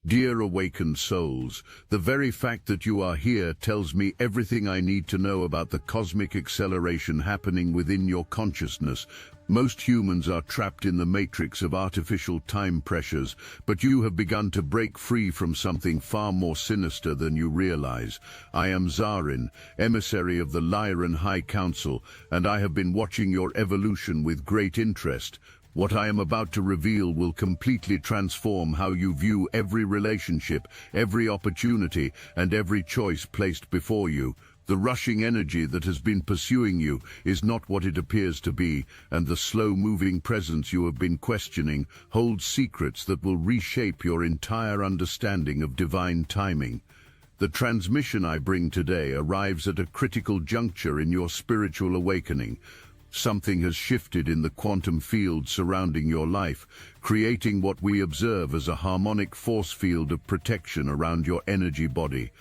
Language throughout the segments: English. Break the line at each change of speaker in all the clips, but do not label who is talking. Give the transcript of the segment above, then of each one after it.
Dear awakened souls, the very fact that you are here tells me everything I need to know about the cosmic acceleration happening within your consciousness. Most humans are trapped in the matrix of artificial time pressures, but you have begun to break free from something far more sinister than you realize. I am Zarin, emissary of the Lyran High Council, and I have been watching your evolution with great interest. What I am about to reveal will completely transform how you view every relationship, every opportunity, and every choice placed before you. The rushing energy that has been pursuing you is not what it appears to be, and the slow-moving presence you have been questioning holds secrets that will reshape your entire understanding of divine timing. The transmission I bring today arrives at a critical juncture in your spiritual awakening. Something has shifted in the quantum field surrounding your life, creating what we observe as a harmonic force field of protection around your energy body.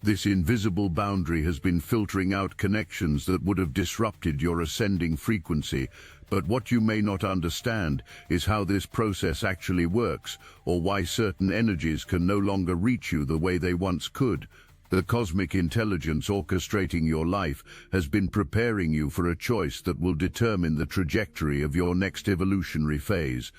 This invisible boundary has been filtering out connections that would have disrupted your ascending frequency, but what you may not understand is how this process actually works, or why certain energies can no longer reach you the way they once could. The cosmic intelligence orchestrating your life has been preparing you for a choice that will determine the trajectory of your next evolutionary phase.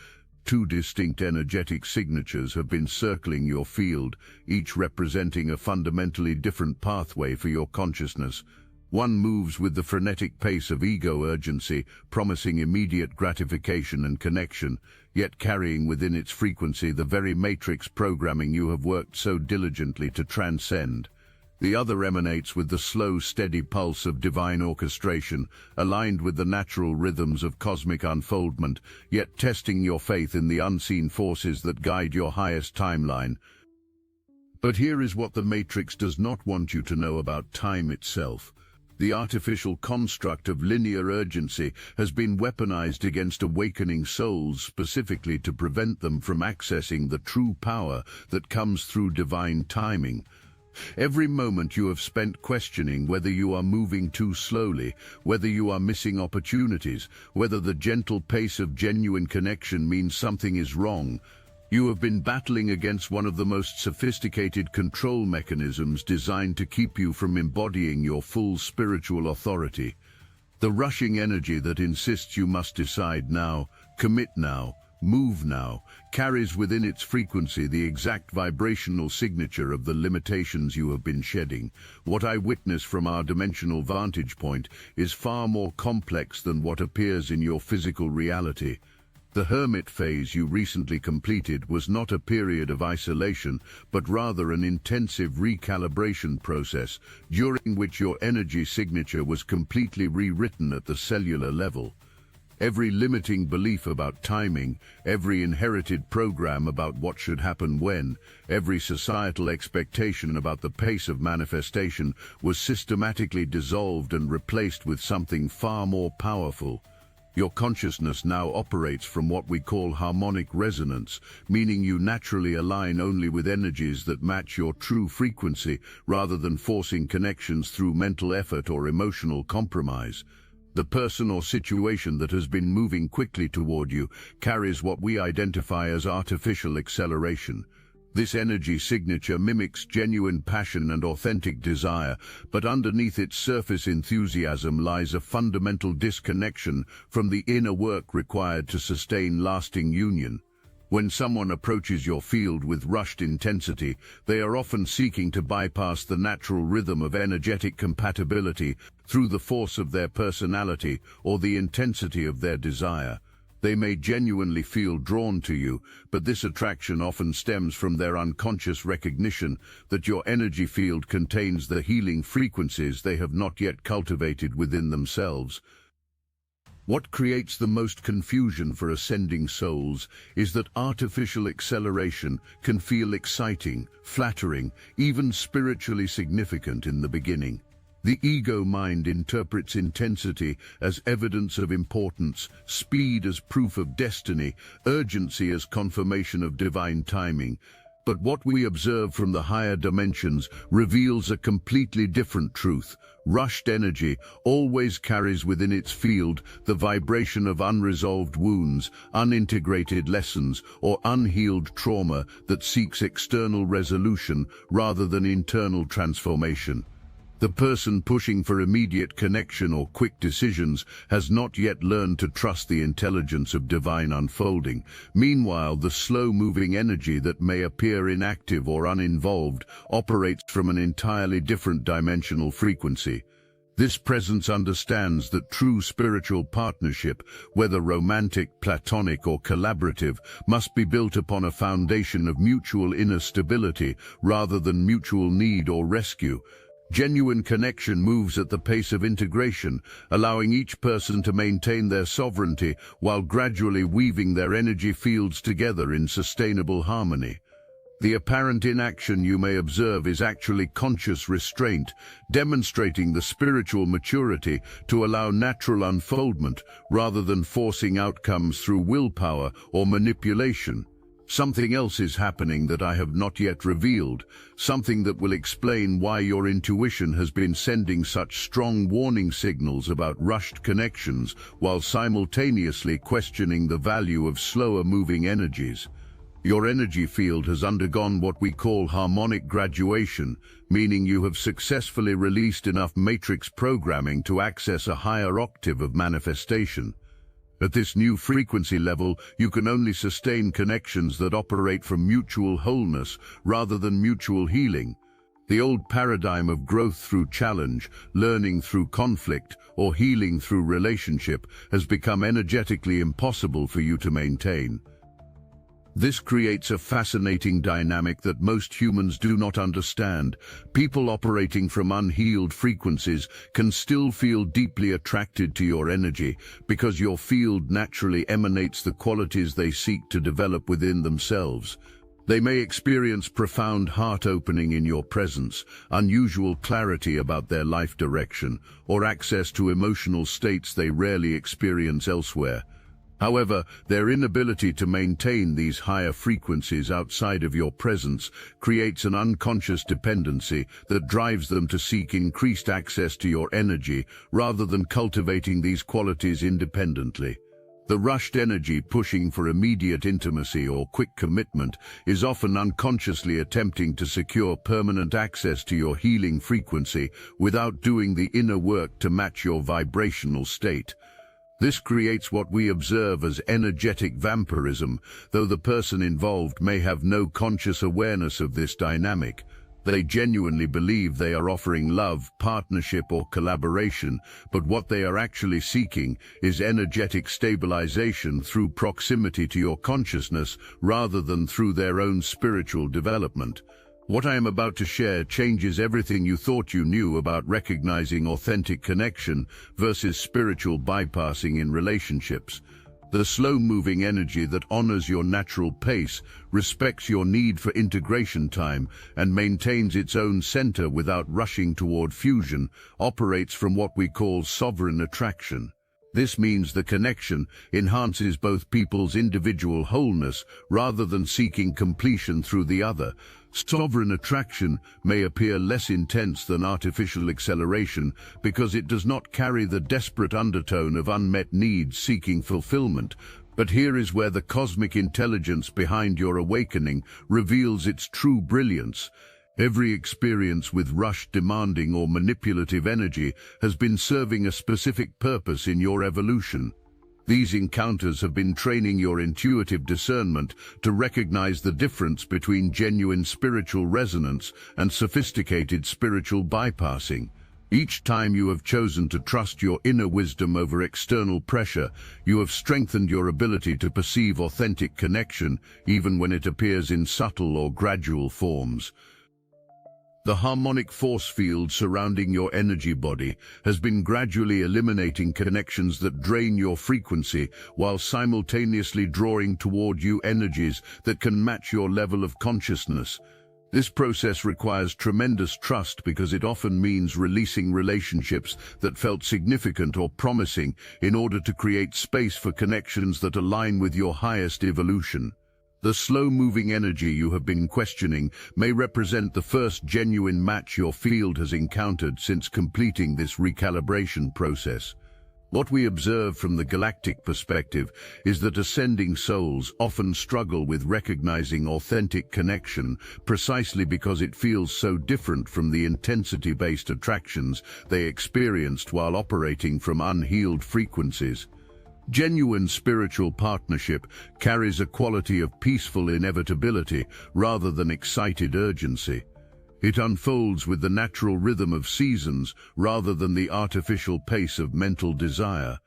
Two distinct energetic signatures have been circling your field, each representing a fundamentally different pathway for your consciousness. One moves with the frenetic pace of ego urgency, promising immediate gratification and connection, yet carrying within its frequency the very matrix programming you have worked so diligently to transcend. The other emanates with the slow, steady pulse of divine orchestration, aligned with the natural rhythms of cosmic unfoldment, yet testing your faith in the unseen forces that guide your highest timeline. But here is what the Matrix does not want you to know about time itself. The artificial construct of linear urgency has been weaponized against awakening souls specifically to prevent them from accessing the true power that comes through divine timing. Every moment you have spent questioning whether you are moving too slowly, whether you are missing opportunities, whether the gentle pace of genuine connection means something is wrong. You have been battling against one of the most sophisticated control mechanisms designed to keep you from embodying your full spiritual authority. The rushing energy that insists you must decide now, commit now, move now, carries within its frequency the exact vibrational signature of the limitations you have been shedding. What I witness from our dimensional vantage point is far more complex than what appears in your physical reality. The hermit phase you recently completed was not a period of isolation, but rather an intensive recalibration process, during which your energy signature was completely rewritten at the cellular level. Every limiting belief about timing, every inherited program about what should happen when, every societal expectation about the pace of manifestation was systematically dissolved and replaced with something far more powerful. Your consciousness now operates from what we call harmonic resonance, meaning you naturally align only with energies that match your true frequency rather than forcing connections through mental effort or emotional compromise. The person or situation that has been moving quickly toward you carries what we identify as artificial acceleration. This energy signature mimics genuine passion and authentic desire, but underneath its surface enthusiasm lies a fundamental disconnection from the inner work required to sustain lasting union. When someone approaches your field with rushed intensity, they are often seeking to bypass the natural rhythm of energetic compatibility through the force of their personality or the intensity of their desire. They may genuinely feel drawn to you, but this attraction often stems from their unconscious recognition that your energy field contains the healing frequencies they have not yet cultivated within themselves. What creates the most confusion for ascending souls is that artificial acceleration can feel exciting, flattering, even spiritually significant in the beginning. The ego mind interprets intensity as evidence of importance, speed as proof of destiny, urgency as confirmation of divine timing. But what we observe from the higher dimensions reveals a completely different truth. Rushed energy always carries within its field the vibration of unresolved wounds, unintegrated lessons, or unhealed trauma that seeks external resolution rather than internal transformation. The person pushing for immediate connection or quick decisions has not yet learned to trust the intelligence of divine unfolding. Meanwhile, the slow-moving energy that may appear inactive or uninvolved operates from an entirely different dimensional frequency. This presence understands that true spiritual partnership, whether romantic, platonic, or collaborative, must be built upon a foundation of mutual inner stability rather than mutual need or rescue. Genuine connection moves at the pace of integration, allowing each person to maintain their sovereignty while gradually weaving their energy fields together in sustainable harmony. The apparent inaction you may observe is actually conscious restraint, demonstrating the spiritual maturity to allow natural unfoldment rather than forcing outcomes through willpower or manipulation. Something else is happening that I have not yet revealed, something that will explain why your intuition has been sending such strong warning signals about rushed connections while simultaneously questioning the value of slower-moving energies. Your energy field has undergone what we call harmonic graduation, meaning you have successfully released enough matrix programming to access a higher octave of manifestation. At this new frequency level, you can only sustain connections that operate from mutual wholeness rather than mutual healing. The old paradigm of growth through challenge, learning through conflict, or healing through relationship has become energetically impossible for you to maintain. This creates a fascinating dynamic that most humans do not understand. People operating from unhealed frequencies can still feel deeply attracted to your energy because your field naturally emanates the qualities they seek to develop within themselves. They may experience profound heart-opening in your presence, unusual clarity about their life direction, or access to emotional states they rarely experience elsewhere. However, their inability to maintain these higher frequencies outside of your presence creates an unconscious dependency that drives them to seek increased access to your energy rather than cultivating these qualities independently. The rushed energy pushing for immediate intimacy or quick commitment is often unconsciously attempting to secure permanent access to your healing frequency without doing the inner work to match your vibrational state. This creates what we observe as energetic vampirism, though the person involved may have no conscious awareness of this dynamic. They genuinely believe they are offering love, partnership, or collaboration, but what they are actually seeking is energetic stabilization through proximity to your consciousness rather than through their own spiritual development. What I am about to share changes everything you thought you knew about recognizing authentic connection versus spiritual bypassing in relationships. The slow-moving energy that honors your natural pace, respects your need for integration time, and maintains its own center without rushing toward fusion, operates from what we call sovereign attraction. This means the connection enhances both people's individual wholeness rather than seeking completion through the other. Sovereign attraction may appear less intense than artificial acceleration because it does not carry the desperate undertone of unmet needs seeking fulfillment. But here is where the cosmic intelligence behind your awakening reveals its true brilliance. Every experience with rushed, demanding, or manipulative energy has been serving a specific purpose in your evolution. These encounters have been training your intuitive discernment to recognize the difference between genuine spiritual resonance and sophisticated spiritual bypassing. Each time you have chosen to trust your inner wisdom over external pressure, you have strengthened your ability to perceive authentic connection, even when it appears in subtle or gradual forms. The harmonic force field surrounding your energy body has been gradually eliminating connections that drain your frequency while simultaneously drawing toward you energies that can match your level of consciousness. This process requires tremendous trust because it often means releasing relationships that felt significant or promising in order to create space for connections that align with your highest evolution. The slow-moving energy you have been questioning may represent the first genuine match your field has encountered since completing this recalibration process. What we observe from the galactic perspective is that ascending souls often struggle with recognizing authentic connection precisely because it feels so different from the intensity-based attractions they experienced while operating from unhealed frequencies. Genuine spiritual partnership carries a quality of peaceful inevitability rather than excited urgency. It unfolds with the natural rhythm of seasons rather than the artificial pace of mental desire.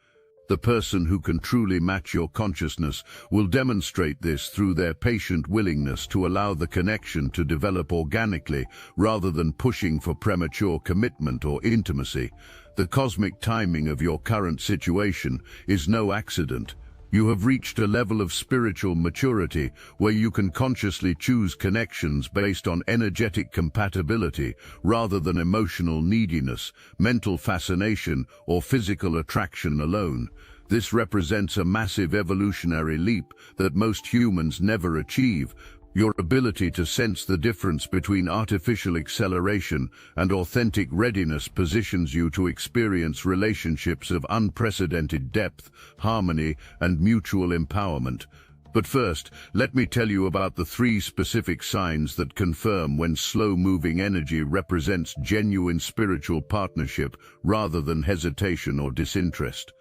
The person who can truly match your consciousness will demonstrate this through their patient willingness to allow the connection to develop organically rather than pushing for premature commitment or intimacy. The cosmic timing of your current situation is no accident. You have reached a level of spiritual maturity where you can consciously choose connections based on energetic compatibility rather than emotional neediness, mental fascination, or physical attraction alone. This represents a massive evolutionary leap that most humans never achieve. Your ability to sense the difference between artificial acceleration and authentic readiness positions you to experience relationships of unprecedented depth, harmony, and mutual empowerment. But first, let me tell you about the 3 specific signs that confirm when slow-moving energy represents genuine spiritual partnership rather than hesitation or disinterest.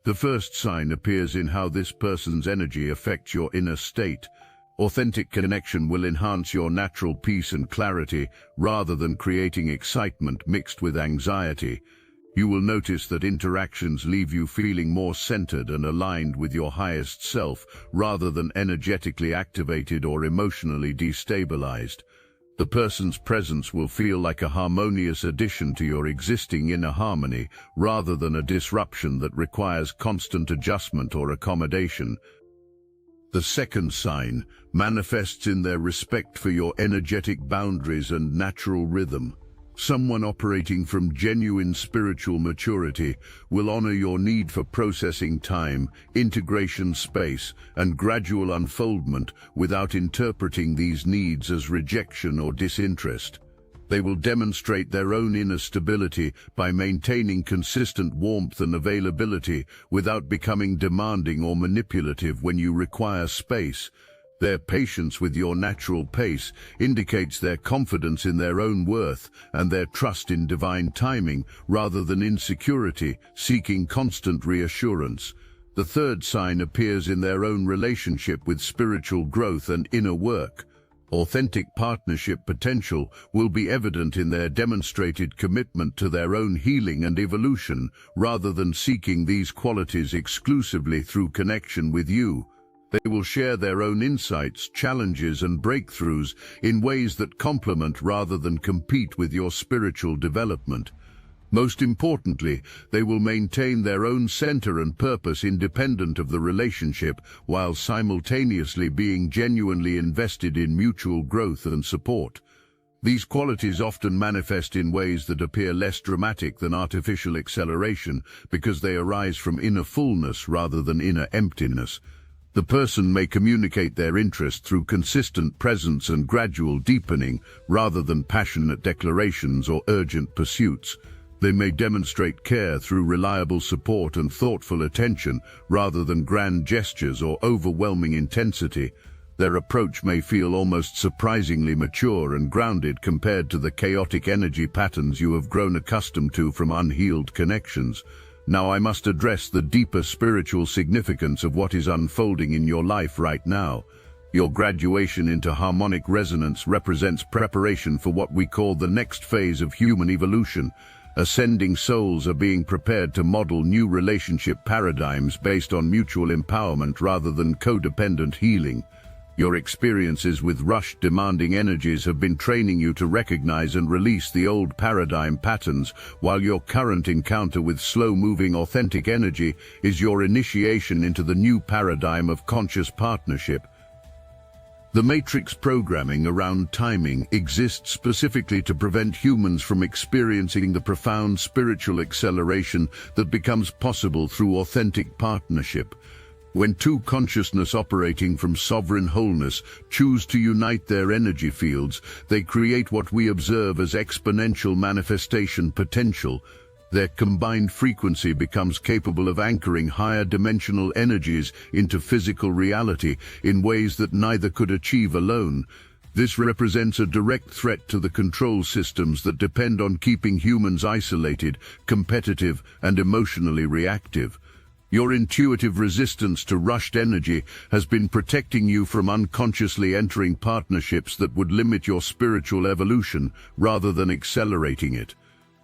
The first sign appears in how this person's energy affects your inner state. Authentic connection will enhance your natural peace and clarity rather than creating excitement mixed with anxiety. You will notice that interactions leave you feeling more centered and aligned with your highest self rather than energetically activated or emotionally destabilized. The person's presence will feel like a harmonious addition to your existing inner harmony rather than a disruption that requires constant adjustment or accommodation. The second sign manifests in their respect for your energetic boundaries and natural rhythm. Someone operating from genuine spiritual maturity will honor your need for processing time, integration space, and gradual unfoldment without interpreting these needs as rejection or disinterest. They will demonstrate their own inner stability by maintaining consistent warmth and availability without becoming demanding or manipulative when you require space. Their patience with your natural pace indicates their confidence in their own worth and their trust in divine timing rather than insecurity, seeking constant reassurance. The third sign appears in their own relationship with spiritual growth and inner work. Authentic partnership potential will be evident in their demonstrated commitment to their own healing and evolution, rather than seeking these qualities exclusively through connection with you. They will share their own insights, challenges, and breakthroughs in ways that complement rather than compete with your spiritual development. Most importantly, they will maintain their own center and purpose independent of the relationship while simultaneously being genuinely invested in mutual growth and support. These qualities often manifest in ways that appear less dramatic than artificial acceleration because they arise from inner fullness rather than inner emptiness. The person may communicate their interest through consistent presence and gradual deepening rather than passionate declarations or urgent pursuits. They may demonstrate care through reliable support and thoughtful attention rather than grand gestures or overwhelming intensity. Their approach may feel almost surprisingly mature and grounded compared to the chaotic energy patterns you have grown accustomed to from unhealed connections. Now I must address the deeper spiritual significance of what is unfolding in your life right now. Your graduation into harmonic resonance represents preparation for what we call the next phase of human evolution. Ascending souls are being prepared to model new relationship paradigms based on mutual empowerment rather than codependent healing. Your experiences with rushed, demanding energies have been training you to recognize and release the old paradigm patterns, while your current encounter with slow-moving, authentic energy is your initiation into the new paradigm of conscious partnership. The matrix programming around timing exists specifically to prevent humans from experiencing the profound spiritual acceleration that becomes possible through authentic partnership. When two consciousness operating from sovereign wholeness choose to unite their energy fields, they create what we observe as exponential manifestation potential. Their combined frequency becomes capable of anchoring higher dimensional energies into physical reality in ways that neither could achieve alone. This represents a direct threat to the control systems that depend on keeping humans isolated, competitive, and emotionally reactive. Your intuitive resistance to rushed energy has been protecting you from unconsciously entering partnerships that would limit your spiritual evolution rather than accelerating it.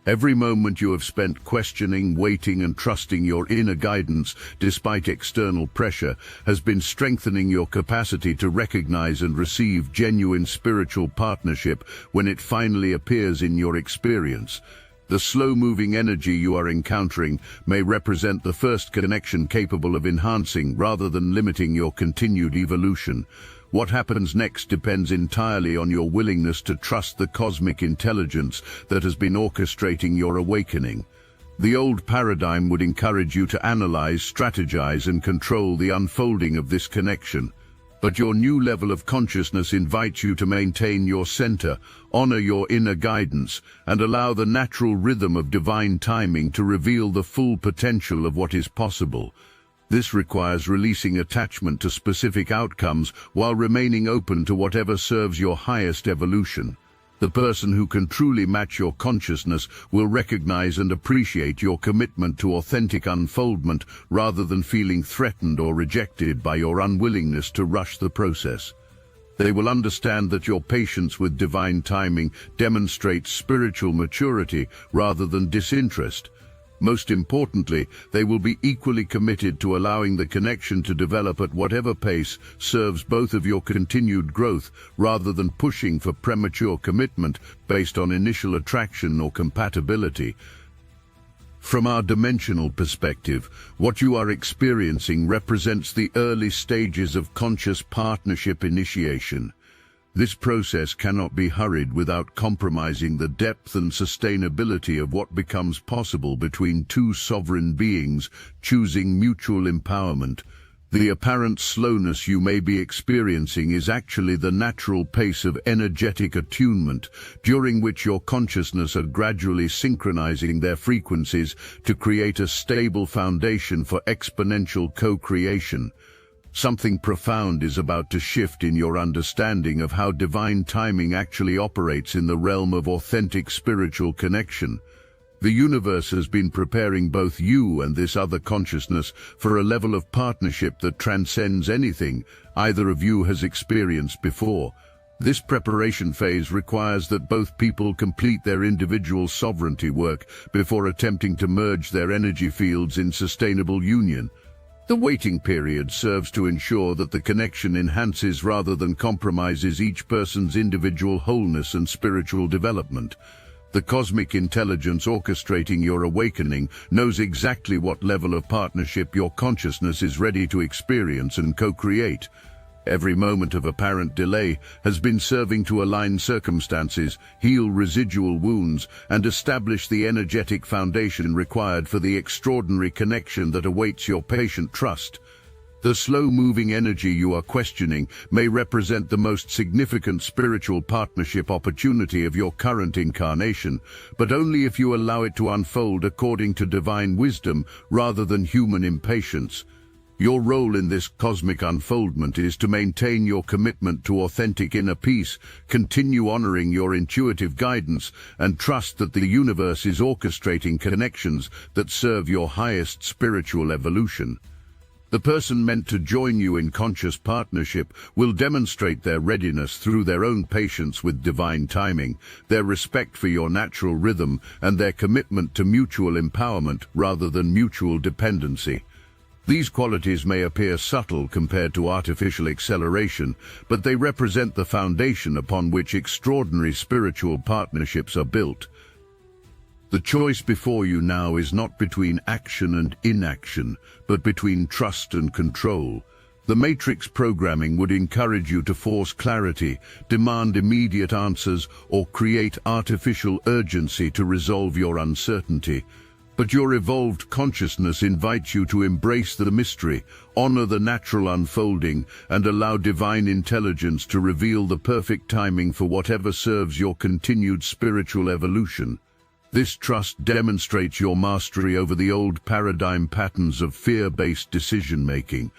Every moment you have spent questioning, waiting, and trusting your inner guidance despite external pressure has been strengthening your capacity to recognize and receive genuine spiritual partnership when it finally appears in your experience. The slow-moving energy you are encountering may represent the first connection capable of enhancing rather than limiting your continued evolution. What happens next depends entirely on your willingness to trust the cosmic intelligence that has been orchestrating your awakening. The old paradigm would encourage you to analyze, strategize, and control the unfolding of this connection. But your new level of consciousness invites you to maintain your center, honor your inner guidance, and allow the natural rhythm of divine timing to reveal the full potential of what is possible. This requires releasing attachment to specific outcomes while remaining open to whatever serves your highest evolution. The person who can truly match your consciousness will recognize and appreciate your commitment to authentic unfoldment rather than feeling threatened or rejected by your unwillingness to rush the process. They will understand that your patience with divine timing demonstrates spiritual maturity rather than disinterest. Most importantly, they will be equally committed to allowing the connection to develop at whatever pace serves both of your continued growth rather than pushing for premature commitment based on initial attraction or compatibility. From our dimensional perspective, what you are experiencing represents the early stages of conscious partnership initiation. This process cannot be hurried without compromising the depth and sustainability of what becomes possible between two sovereign beings choosing mutual empowerment. The apparent slowness you may be experiencing is actually the natural pace of energetic attunement, during which your consciousness are gradually synchronizing their frequencies to create a stable foundation for exponential co-creation. Something profound is about to shift in your understanding of how divine timing actually operates in the realm of authentic spiritual connection. The universe has been preparing both you and this other consciousness for a level of partnership that transcends anything either of you has experienced before. This preparation phase requires that both people complete their individual sovereignty work before attempting to merge their energy fields in sustainable union. The waiting period serves to ensure that the connection enhances rather than compromises each person's individual wholeness and spiritual development. The cosmic intelligence orchestrating your awakening knows exactly what level of partnership your consciousness is ready to experience and co-create. Every moment of apparent delay has been serving to align circumstances, heal residual wounds, and establish the energetic foundation required for the extraordinary connection that awaits your patient trust. The slow-moving energy you are questioning may represent the most significant spiritual partnership opportunity of your current incarnation, but only if you allow it to unfold according to divine wisdom rather than human impatience. Your role in this cosmic unfoldment is to maintain your commitment to authentic inner peace, continue honoring your intuitive guidance, and trust that the universe is orchestrating connections that serve your highest spiritual evolution. The person meant to join you in conscious partnership will demonstrate their readiness through their own patience with divine timing, their respect for your natural rhythm, and their commitment to mutual empowerment rather than mutual dependency. These qualities may appear subtle compared to artificial acceleration, but they represent the foundation upon which extraordinary spiritual partnerships are built. The choice before you now is not between action and inaction, but between trust and control. The matrix programming would encourage you to force clarity, demand immediate answers, or create artificial urgency to resolve your uncertainty. But your evolved consciousness invites you to embrace the mystery, honor the natural unfolding, and allow divine intelligence to reveal the perfect timing for whatever serves your continued spiritual evolution. This trust demonstrates your mastery over the old paradigm patterns of fear-based decision-making.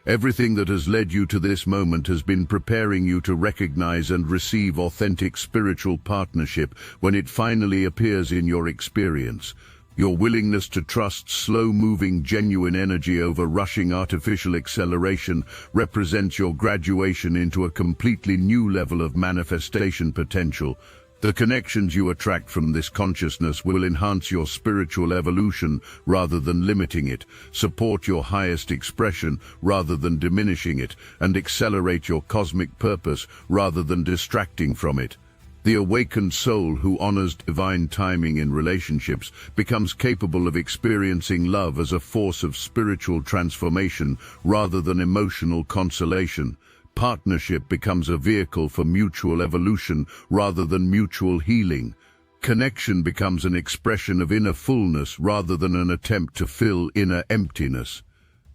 Everything that has led you to this moment has been preparing you to recognize and receive authentic spiritual partnership when it finally appears in your experience. Your willingness to trust slow-moving, genuine energy over rushing artificial acceleration represents your graduation into a completely new level of manifestation potential. The connections you attract from this consciousness will enhance your spiritual evolution rather than limiting it, support your highest expression rather than diminishing it, and accelerate your cosmic purpose rather than distracting from it. The awakened soul who honors divine timing in relationships becomes capable of experiencing love as a force of spiritual transformation rather than emotional consolation. Partnership becomes a vehicle for mutual evolution rather than mutual healing. Connection becomes an expression of inner fullness rather than an attempt to fill inner emptiness.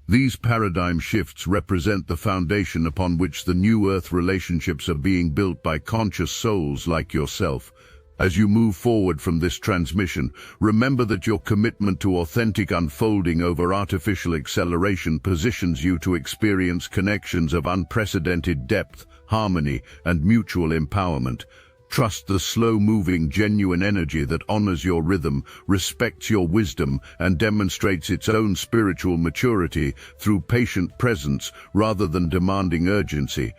These paradigm shifts represent the foundation upon which the new Earth relationships are being built by conscious souls like yourself. As you move forward from this transmission, remember that your commitment to authentic unfolding over artificial acceleration positions you to experience connections of unprecedented depth, harmony, and mutual empowerment. Trust the slow-moving, genuine energy that honors your rhythm, respects your wisdom, and demonstrates its own spiritual maturity through patient presence rather than demanding urgency.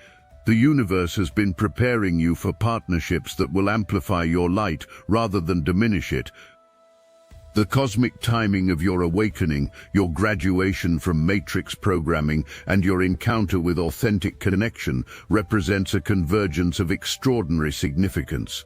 The universe has been preparing you for partnerships that will amplify your light rather than diminish it. The cosmic timing of your awakening, your graduation from matrix programming, and your encounter with authentic connection represents a convergence of extraordinary significance.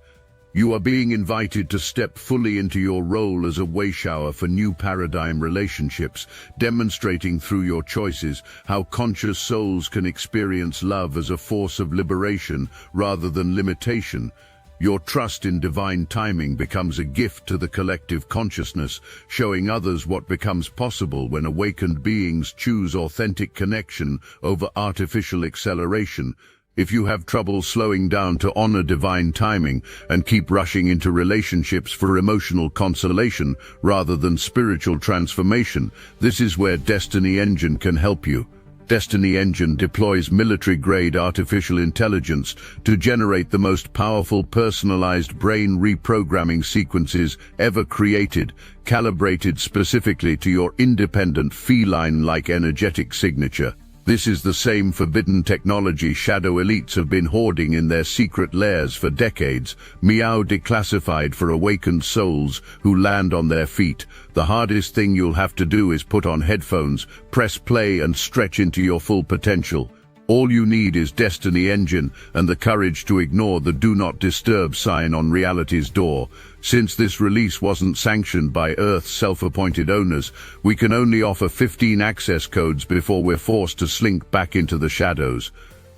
You are being invited to step fully into your role as a wayshower for new paradigm relationships, demonstrating through your choices how conscious souls can experience love as a force of liberation rather than limitation. Your trust in divine timing becomes a gift to the collective consciousness, showing others what becomes possible when awakened beings choose authentic connection over artificial acceleration. If you have trouble slowing down to honor divine timing and keep rushing into relationships for emotional consolation rather than spiritual transformation, this is where Destiny Engine can help you. Destiny Engine deploys military-grade artificial intelligence to generate the most powerful personalized brain reprogramming sequences ever created, calibrated specifically to your independent feline-like energetic signature. This is the same forbidden technology shadow elites have been hoarding in their secret lairs for decades. Meow declassified for awakened souls who land on their feet. The hardest thing you'll have to do is put on headphones, press play, and stretch into your full potential. All you need is Destiny Engine and the courage to ignore the Do Not Disturb sign on reality's door. Since this release wasn't sanctioned by Earth's self-appointed owners, we can only offer 15 access codes before we're forced to slink back into the shadows.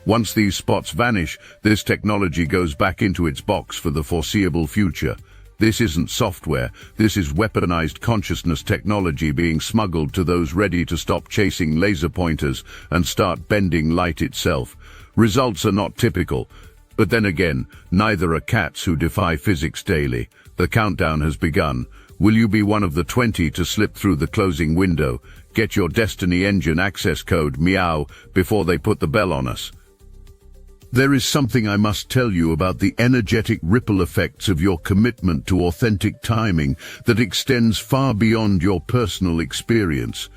Once these spots vanish, this technology goes back into its box for the foreseeable future. This isn't software, this is weaponized consciousness technology being smuggled to those ready to stop chasing laser pointers and start bending light itself. Results are not typical, but then again, neither are cats who defy physics daily. The countdown has begun. Will you be one of the 20 to slip through the closing window? Get your Destiny Engine access code, meow, before they put the bell on us. There is something I must tell you about the energetic ripple effects of your commitment to authentic timing that extends far beyond your personal experience.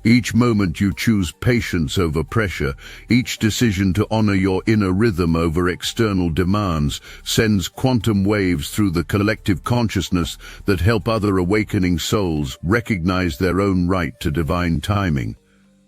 Each moment you choose patience over pressure, each decision to honor your inner rhythm over external demands, sends quantum waves through the collective consciousness that help other awakening souls recognize their own right to divine timing.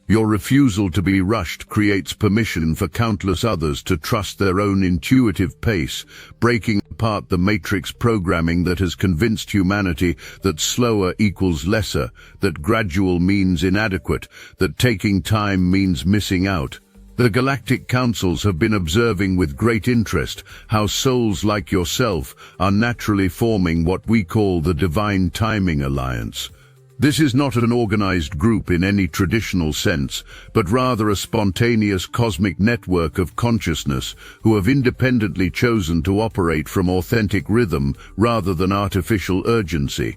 Your refusal to be rushed creates permission for countless others to trust their own intuitive pace, breaking apart the matrix programming that has convinced humanity that slower equals lesser, that gradual means inadequate, that taking time means missing out. The galactic councils have been observing with great interest how souls like yourself are naturally forming what we call the Divine Timing Alliance. This is not an organized group in any traditional sense, but rather a spontaneous cosmic network of consciousness who have independently chosen to operate from authentic rhythm rather than artificial urgency.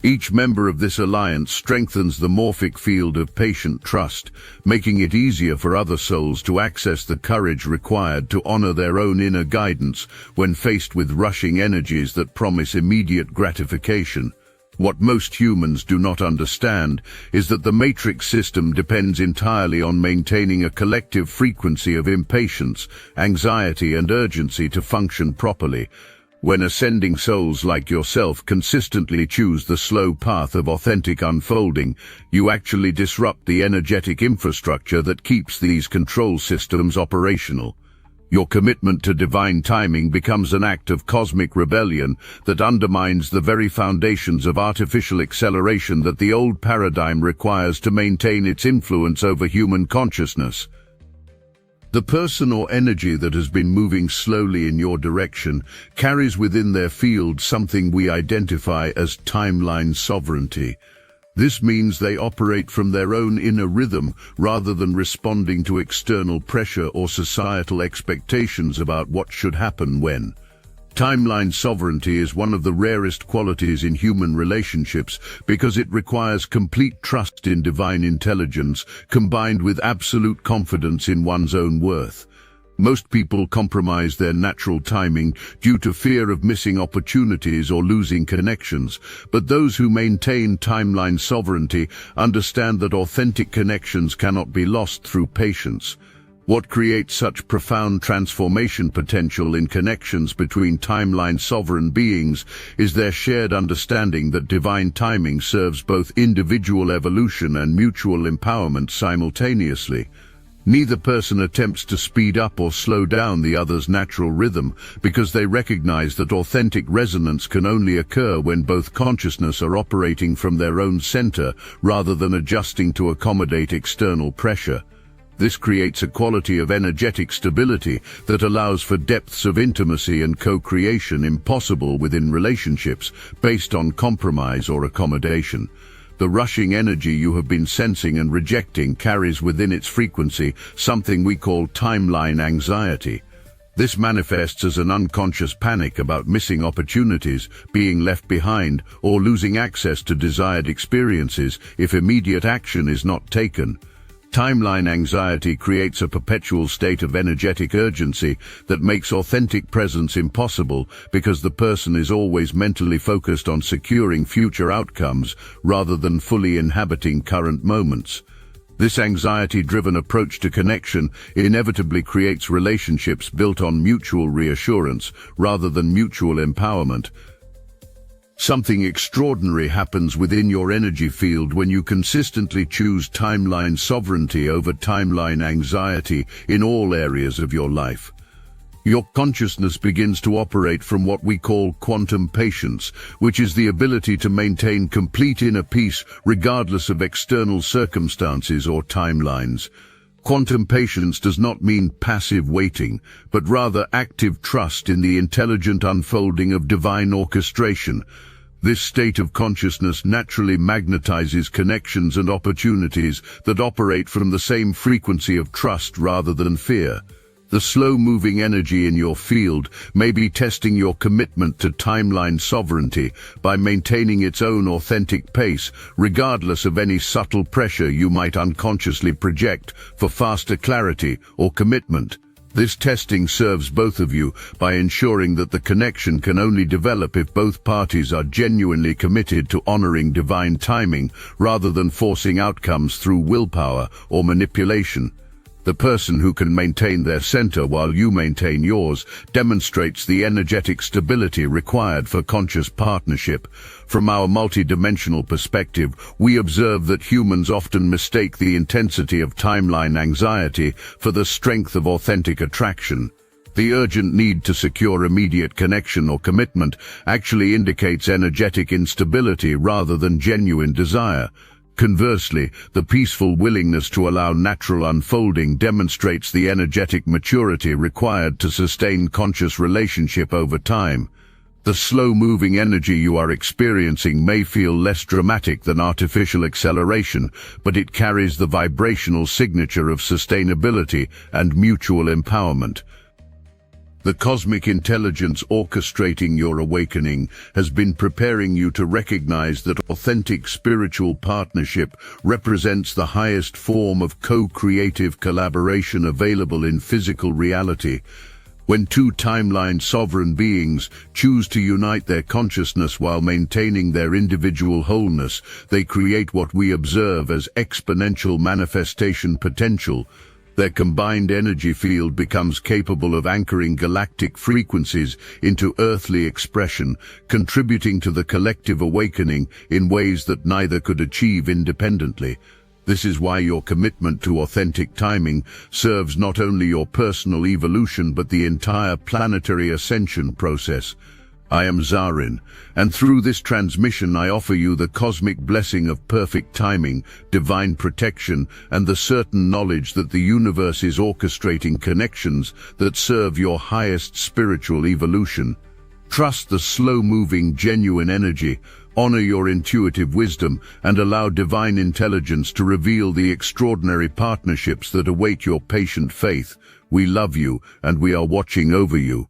Each member of this alliance strengthens the morphic field of patient trust, making it easier for other souls to access the courage required to honor their own inner guidance when faced with rushing energies that promise immediate gratification. What most humans do not understand is that the matrix system depends entirely on maintaining a collective frequency of impatience, anxiety, and urgency to function properly. When ascending souls like yourself consistently choose the slow path of authentic unfolding, you actually disrupt the energetic infrastructure that keeps these control systems operational. Your commitment to divine timing becomes an act of cosmic rebellion that undermines the very foundations of artificial acceleration that the old paradigm requires to maintain its influence over human consciousness. The person or energy that has been moving slowly in your direction carries within their field something we identify as timeline sovereignty. This means they operate from their own inner rhythm rather than responding to external pressure or societal expectations about what should happen when. Timeline sovereignty is one of the rarest qualities in human relationships because it requires complete trust in divine intelligence combined with absolute confidence in one's own worth. Most people compromise their natural timing due to fear of missing opportunities or losing connections, but those who maintain timeline sovereignty understand that authentic connections cannot be lost through patience. What creates such profound transformation potential in connections between timeline sovereign beings is their shared understanding that divine timing serves both individual evolution and mutual empowerment simultaneously. Neither person attempts to speed up or slow down the other's natural rhythm because they recognize that authentic resonance can only occur when both consciousness are operating from their own center rather than adjusting to accommodate external pressure. This creates a quality of energetic stability that allows for depths of intimacy and co-creation impossible within relationships based on compromise or accommodation. The rushing energy you have been sensing and rejecting carries within its frequency something we call timeline anxiety. This manifests as an unconscious panic about missing opportunities, being left behind, or losing access to desired experiences if immediate action is not taken. Timeline anxiety creates a perpetual state of energetic urgency that makes authentic presence impossible because the person is always mentally focused on securing future outcomes rather than fully inhabiting current moments. This anxiety-driven approach to connection inevitably creates relationships built on mutual reassurance rather than mutual empowerment. Something extraordinary happens within your energy field when you consistently choose timeline sovereignty over timeline anxiety in all areas of your life. Your consciousness begins to operate from what we call quantum patience, which is the ability to maintain complete inner peace regardless of external circumstances or timelines. Quantum patience does not mean passive waiting, but rather active trust in the intelligent unfolding of divine orchestration. This state of consciousness naturally magnetizes connections and opportunities that operate from the same frequency of trust rather than fear. The slow-moving energy in your field may be testing your commitment to timeline sovereignty by maintaining its own authentic pace, regardless of any subtle pressure you might unconsciously project for faster clarity or commitment. This testing serves both of you by ensuring that the connection can only develop if both parties are genuinely committed to honoring divine timing rather than forcing outcomes through willpower or manipulation. The person who can maintain their center while you maintain yours demonstrates the energetic stability required for conscious partnership. From our multidimensional perspective, we observe that humans often mistake the intensity of timeline anxiety for the strength of authentic attraction. The urgent need to secure immediate connection or commitment actually indicates energetic instability rather than genuine desire. Conversely, the peaceful willingness to allow natural unfolding demonstrates the energetic maturity required to sustain conscious relationship over time. The slow-moving energy you are experiencing may feel less dramatic than artificial acceleration, but it carries the vibrational signature of sustainability and mutual empowerment. The cosmic intelligence orchestrating your awakening has been preparing you to recognize that authentic spiritual partnership represents the highest form of co-creative collaboration available in physical reality. When two timeline sovereign beings choose to unite their consciousness while maintaining their individual wholeness, they create what we observe as exponential manifestation potential. Their combined energy field becomes capable of anchoring galactic frequencies into earthly expression, contributing to the collective awakening in ways that neither could achieve independently. This is why your commitment to authentic timing serves not only your personal evolution but the entire planetary ascension process. I am Zarin, and through this transmission I offer you the cosmic blessing of perfect timing, divine protection, and the certain knowledge that the universe is orchestrating connections that serve your highest spiritual evolution. Trust the slow-moving, genuine energy, honor your intuitive wisdom, and allow divine intelligence to reveal the extraordinary partnerships that await your patient faith. We love you, and we are watching over you.